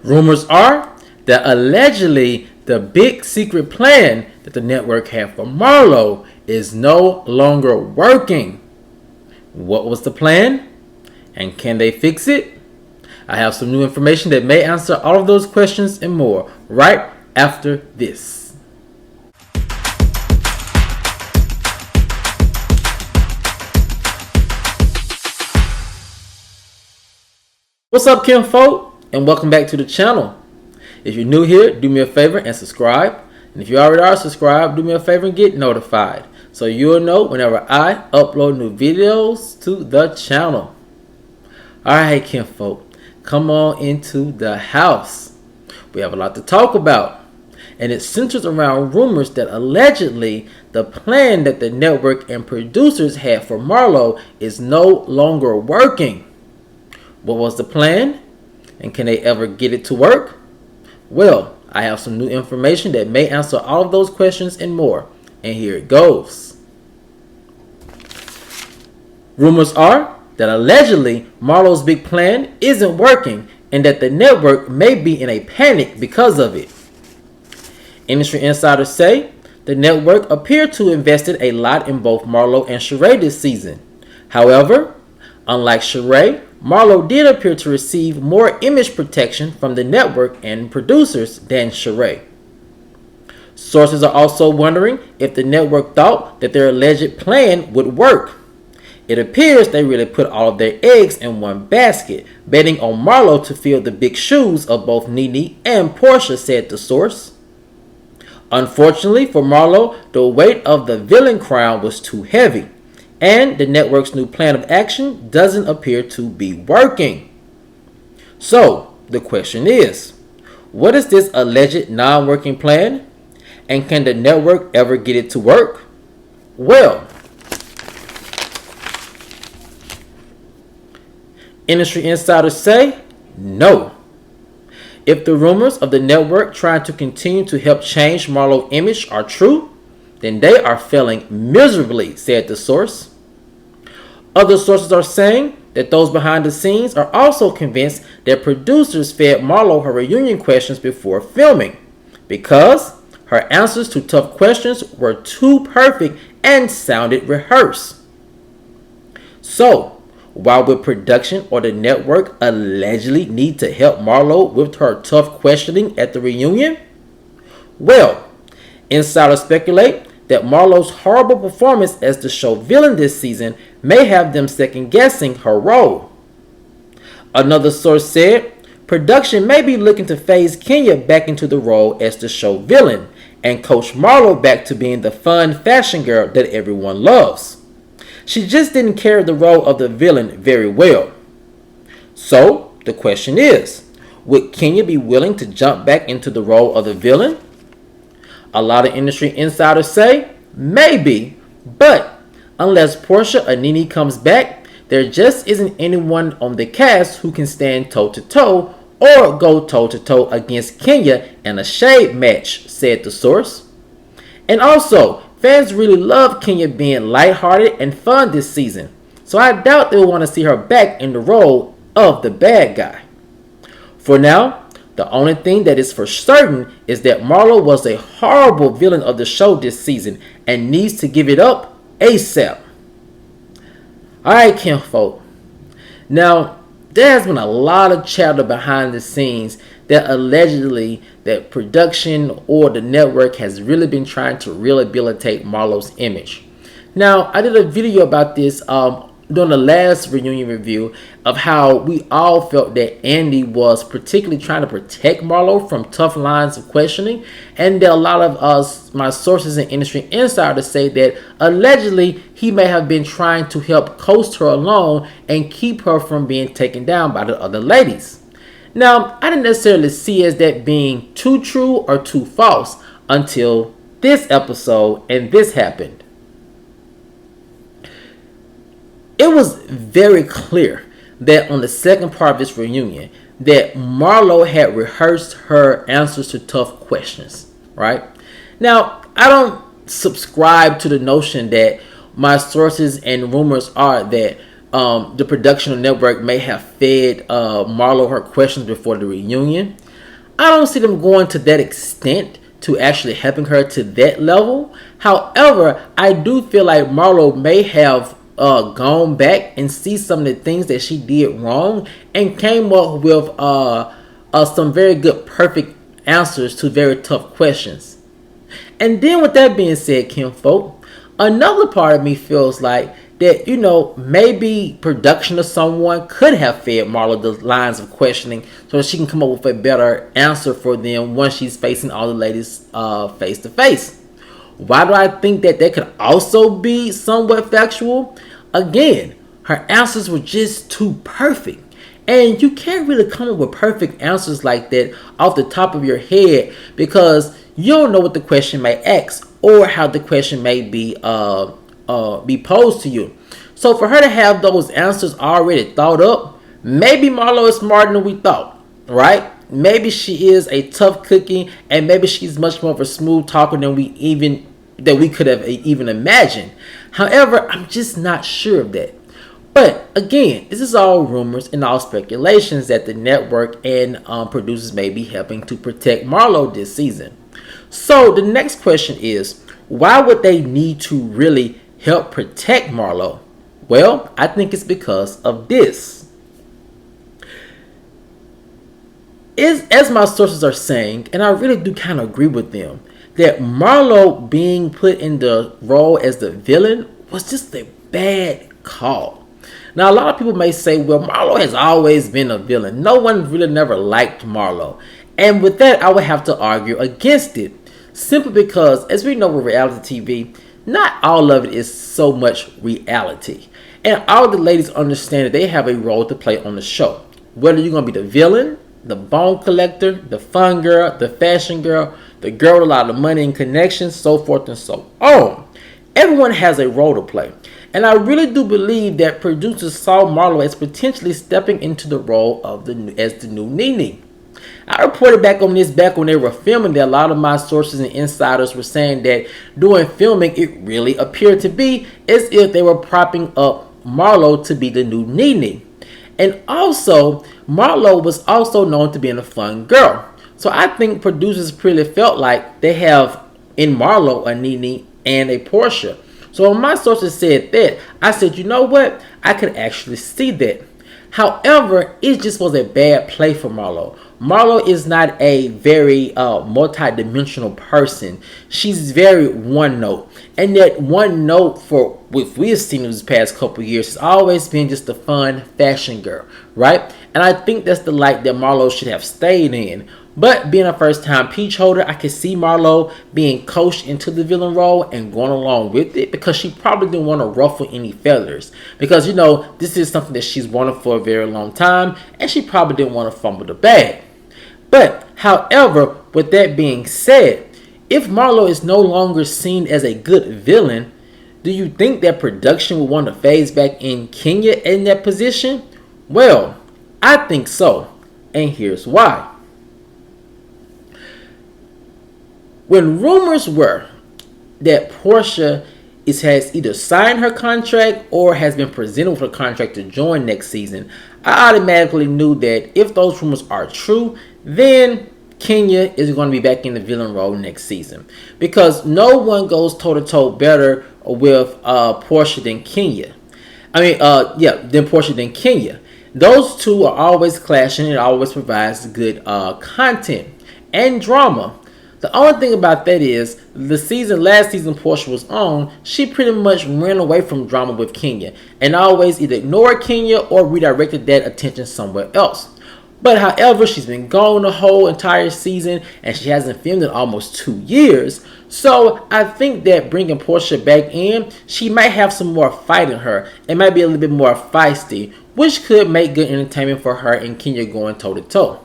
Rumors are that allegedly the big secret plan that the network had for Marlo is no longer working. What was the plan? And can they fix it? I have some new information that may answer all of those questions and more right after this. What's up, kinfolk, and welcome back to the channel. If you're new here, do me a favor and subscribe. And if you already are subscribed, do me a favor and get notified so you'll know whenever I upload new videos to the channel. Alright, kinfolk, come on into the house. We have a lot to talk about, and it centers around rumors that allegedly the plan that the network and producers had for Marlo is no longer working. What was the plan? And can they ever get it to work? Well, I have some new information that may answer all of those questions and more. And here it goes. Rumors are that allegedly Marlo's big plan isn't working and that the network may be in a panic because of it. Industry insiders say the network appeared to have invested a lot in both Marlo and Sheree this season. However, unlike Sheree, Marlo did appear to receive more image protection from the network and producers than Sheree. Sources are also wondering if the network thought that their alleged plan would work. It appears they really put all of their eggs in one basket, betting on Marlo to fill the big shoes of both Nene and Portia, said the source. Unfortunately for Marlo, the weight of the villain crown was too heavy, and the network's new plan of action doesn't appear to be working. So, the question is, what is this alleged non-working plan? And can the network ever get it to work? Well, industry insiders say no. If the rumors of the network trying to continue to help change Marlo's image are true, then they are failing miserably, said the source. Other sources are saying that those behind the scenes are also convinced that producers fed Marlo her reunion questions before filming because her answers to tough questions were too perfect and sounded rehearsed. So, why would production or the network allegedly need to help Marlo with her tough questioning at the reunion? Well, insiders speculate that Marlo's horrible performance as the show villain this season may have them second-guessing her role. Another source said production may be looking to phase Kenya back into the role as the show villain and coach Marlo back to being the fun fashion girl that everyone loves. She just didn't carry the role of the villain very well. So, the question is, would Kenya be willing to jump back into the role of the villain? A lot of industry insiders say maybe, but unless Portia or Nene comes back, there just isn't anyone on the cast who can stand toe-to-toe or go toe-to-toe against Kenya in a shade match, said the source. And also, fans really love Kenya being lighthearted and fun this season, so I doubt they'll want to see her back in the role of the bad guy. For now, the only thing that is for certain is that Marlo was a horrible villain of the show this season and needs to give it up ASAP. Alright, kinfolk. Now, there has been a lot of chatter behind the scenes that allegedly that production or the network has really been trying to rehabilitate Marlo's image. Now, I did a video about this during the last reunion review of how we all felt that Andy was particularly trying to protect Marlo from tough lines of questioning, and that a lot of my sources and industry insiders say that allegedly he may have been trying to help coast her along and keep her from being taken down by the other ladies. Now, I didn't necessarily see as that being too true or too false until this episode and this happened. It was very clear that on the second part of this reunion that Marlo had rehearsed her answers to tough questions, right? Now, I don't subscribe to the notion that my sources and rumors are that the production network may have fed Marlo her questions before the reunion. I don't see them going to that extent to actually helping her to that level. However, I do feel like Marlo may have gone back and see some of the things that she did wrong and came up with some very good, perfect answers to very tough questions. And then with that being said, kinfolk, another part of me feels like that, maybe production of someone could have fed Marlo the lines of questioning so that she can come up with a better answer for them once she's facing all the ladies face to face. Why do I think that could also be somewhat factual? Again, her answers were just too perfect. And you can't really come up with perfect answers like that off the top of your head because you don't know what the question may ask or how the question may be posed to you. So for her to have those answers already thought up, maybe Marlo is smarter than we thought, right? Maybe she is a tough cookie, and maybe she's much more of a smooth talker than we could have even imagined. However, I'm just not sure of that. But again, this is all rumors and all speculations that the network and producers may be helping to protect Marlo this season. So the next question is, why would they need to really help protect Marlo? Well, I think it's because of this. As my sources are saying, and I really do kind of agree with them, that Marlo being put in the role as the villain was just a bad call. Now, a lot of people may say, well, Marlo has always been a villain. No one really never liked Marlo. And with that, I would have to argue against it. Simply because, as we know with reality TV, not all of it is so much reality. And all the ladies understand that they have a role to play on the show. Whether you're going to be the villain, the bone collector, the fun girl, the fashion girl, the girl with a lot of money and connections, so forth and so on. Everyone has a role to play. And I really do believe that producers saw Marlo as potentially stepping into the role as the new Nene. I reported back on this back when they were filming that a lot of my sources and insiders were saying that during filming it really appeared to be as if they were propping up Marlo to be the new Nene. And also, Marlo was also known to be a fun girl. So I think producers really felt like they have in Marlo a Nene and a Portia. So when my sources said that, I said, you know what? I could actually see that. However, it just was a bad play for Marlo. Marlo is not a very multi-dimensional person. She's very one note. And that one note for what we have seen in these past couple years has always been just a fun fashion girl, right? And I think that's the light that Marlo should have stayed in. But being a first-time peach holder, I could see Marlo being coached into the villain role and going along with it because she probably didn't want to ruffle any feathers. Because, this is something that she's wanted for a very long time, and she probably didn't want to fumble the bag. But, however, with that being said, if Marlo is no longer seen as a good villain, do you think that production would want to phase back in Kenya in that position? Well, I think so, and here's why. When rumors were that Portia has either signed her contract or has been presented with a contract to join next season, I automatically knew that if those rumors are true, then Kenya is going to be back in the villain role next season. Because no one goes toe-to-toe better with Portia than Kenya. Than Portia than Kenya. Those two are always clashing and it always provides good content and drama. The only thing about that is, last season Portia was on, she pretty much ran away from drama with Kenya and always either ignored Kenya or redirected that attention somewhere else. But however, she's been gone the whole entire season and she hasn't filmed in almost 2 years. So I think that bringing Portia back in, she might have some more fight in her and might be a little bit more feisty, which could make good entertainment for her and Kenya going toe to toe.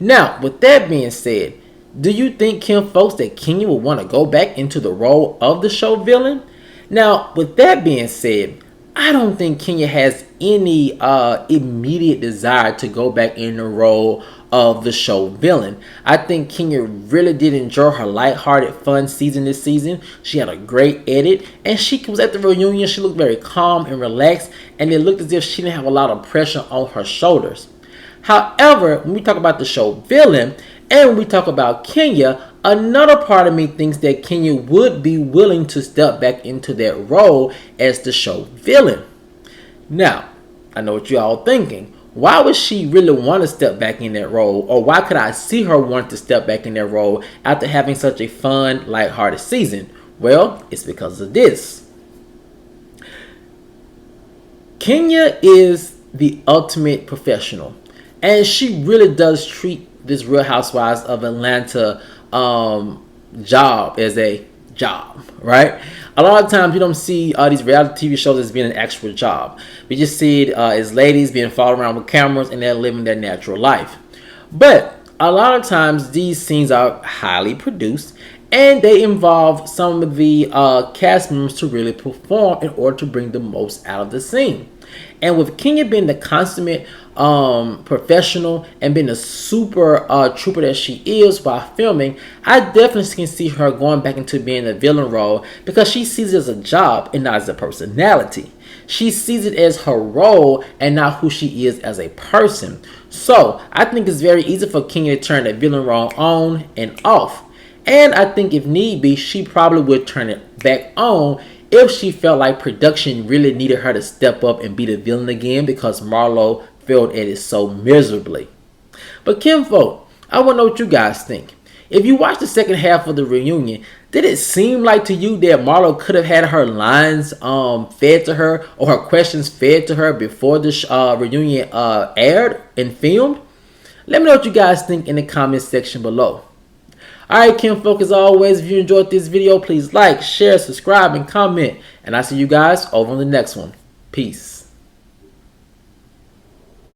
Now, with that being said, do you think, Kim folks, that Kenya will want to go back into the role of the show villain? Now, with that being said, I don't think Kenya has any immediate desire to go back in the role of the show villain. I think Kenya really did enjoy her lighthearted, fun season this season. She had a great edit, and she was at the reunion. She looked very calm and relaxed, and it looked as if she didn't have a lot of pressure on her shoulders. However, when we talk about the show villain, And when we talk about Kenya, another part of me thinks that Kenya would be willing to step back into that role as the show villain. Now, I know what you all thinking. Why would she really want to step back in that role? Or why could I see her want to step back in that role after having such a fun, lighthearted season? Well, it's because of this. Kenya is the ultimate professional. And she really does treat this Real Housewives of Atlanta job as a job, right? A lot of times you don't see these reality TV shows as being an actual job. We just see it as ladies being followed around with cameras and they're living their natural life. But a lot of times these scenes are highly produced and they involve some of the cast members to really perform in order to bring the most out of the scene. And with Kenya being the consummate professional and being a super trooper that she is while filming, I definitely can see her going back into being a villain role because she sees it as a job and not as a personality. She sees it as her role and not who she is as a person. So I think it's very easy for Kenya to turn that villain role on and off. And I think if need be, she probably would turn it back on if she felt like production really needed her to step up and be the villain again because Marlo failed at it so miserably. But kinfolk, I want to know what you guys think. If you watched the second half of the reunion, did it seem like to you that Marlo could have had her lines fed to her or her questions fed to her before the reunion aired and filmed? Let me know what you guys think in the comment section below. Alright, kinfolk, as always, if you enjoyed this video, please like, share, subscribe, and comment. And I'll see you guys over on the next one. Peace.